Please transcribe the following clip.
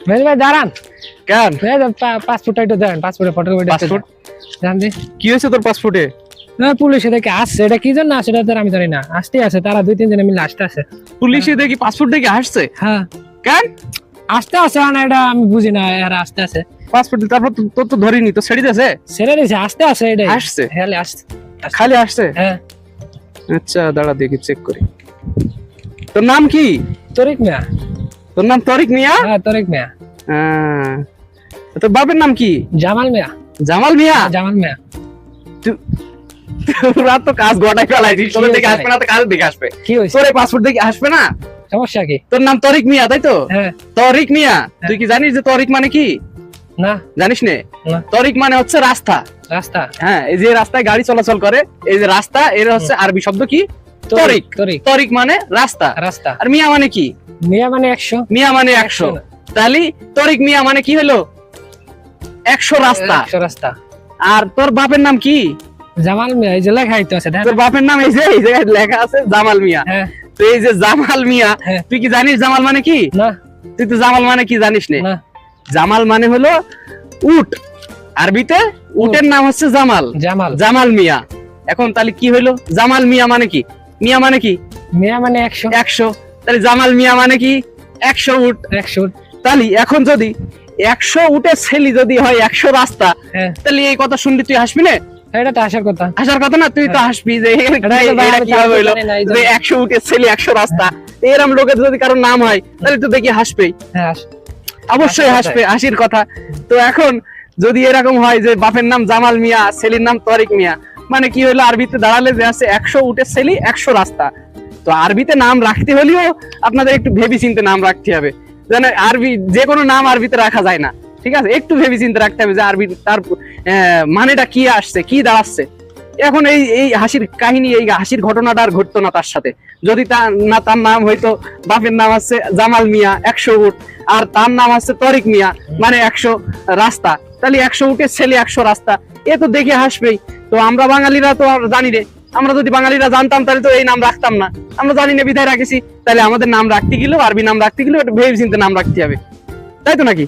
মেজ ভাই দাঁড়ান কেন পাসপোর্টটা একটু দেন, পাসপোর্টের ফটোকপি পাসপোর্ট জান দি। কি হয়েছে তোর পাসপোর্টে? না পুলিশে দেখে আসছে, এটা কি জন্য আসে এটা তো আমি জানি না, আসতে আছে তারা 2-3 জনে মিলে আসতে আছে। পুলিশে দেখি পাসপোর্ট দেখে আসছে। হ্যাঁ কেন আসতে আছে না, এটা আমি বুঝি না, এরা আসতে আছে। পাসপোর্ট তারপর তোর তো ধরিনি, তো ছেড়ে দিয়েছে। ছেড়ে দিয়েছে, আসতে আছে এটা আসছে হ্যাঁ আসছে। খালি আসছে? হ্যাঁ আচ্ছা দাঁড়া দেখি চেক করি। তোর নাম কি? তরিক মিয়া। তোর নাম তরিক মিয়া? হ্যাঁ তরিক মিয়া। হ্যাঁ। তোর বাপের নাম কি? জামাল মিয়া। জামাল মিয়া? জামাল মিয়া। তোরা তো কাজ গোটাই ফেলাইছিস, তোদের দেখে আসবে না তো কাজ দেখে আসবে? কি হয়েছে? তোর এই পাসপোর্ট দেখে আসবে না? সমস্যা কি? তোর নাম তরিক মিয়া তাই তো? হ্যাঁ। তরিক মিয়া, তুই কি জানিস যে তরিক মানে কি? না জানিস নে? না। তরিক মানে হচ্ছে রাস্তা। রাস্তা? হ্যাঁ, এই যে রাস্তায় গাড়ি চলাচল করে, এই যে রাস্তা, এর হচ্ছে আরবি শব্দ কি? তরিক। তরিক। তরিক মানে রাস্তা। রাস্তা। আর মিয়া মানে কি? মিয়া মানে 100। মিয়া মানে 100। তাহলে তরিক মিয়া মানে কি হলো? 100 রাস্তা। 100 রাস্তা। আর তোর বাপের নাম কি? জামাল মিয়া, এই যে লেখাই তো আছে। তোর বাপের নাম এই জায়গায় লেখা আছে জামাল মিয়া। হ্যাঁ। তো এই যে জামাল মিয়া, হ্যাঁ। তুই কি জানিস জামাল মানে কি? না। তুই তো জামাল মানে কি জানিস নে? না। জামাল মানে হলো উট, আরবিতে উটের নাম হচ্ছে জামাল। জামাল। জামাল মিয়া। এখন তাহলে কি হইলো? জামাল মিয়া মানে কি? মিয়া মানে কি? মিয়া মানে 100। 100। তাহলে জামাল মিয়া মানে কি? 100 উট। 100। তাহলে এখন যদি 100 উটের ছেলে যদি হয় 100 রাস্তা, হ্যাঁ। তাহলে এই কথা শুনলি তুই হাসবি না? এটা তো আসার কথা। আসার কথা না? তুই তো হাসবি যে এটা কিভাবে হইলো যে 100 উটের ছেলে 100 রাস্তা। এরকম লোকের যদি কারো নাম হয় তাহলে তো দেখি হাসবেই। হ্যাঁ অবশ্যই হাসবে, হাসির কথা। তো এখন যদি এরকম হয় যে বাপের নাম জামাল মিয়া, ছেলের নাম তরিক মিয়া, মানে কি হলো? আরবিতে দাঁড়ালে যে আছে 100 উটের ছেলে 100 রাস্তা। তো আরবিতে নাম রাখতে হলেও আপনাদের একটু ভেবে চিন্তে নাম রাখতে হবে। জানেন আরবি যে কোনো নাম আরবিতে রাখা যায় না, ঠিক আছে? একটু ভেবে চিন্তে রাখতে হবে যে আরবি তার মানেটা কি আসছে, কি দাঁড়াচ্ছে। এখন এই হাসির কাহিনী, এই হাসির ঘটনাটা আর ঘটতো না তার সাথে যদি তার নাম হয়তো বাপের নাম আছে জামাল মিয়া 100 উট, আর তার নাম আছে তরিক মিয়া মানে 100 রাস্তা। তাহলে 100 উটের ছেলে 100 রাস্তা, এ তো দেখে হাসবেই। তো আমরা বাঙালিরা তো আর জানি রে, আমরা যদি বাঙালিরা জানতাম তাহলে তো এই নাম রাখতাম না। আমরা জানি না বিধায় রাখেছি। তাহলে আমাদের নাম রাখতে গেলেও, আরবি নাম রাখতে গেলেও একটু ভেবে চিন্তে নাম রাখতে হবে, তাই তো নাকি?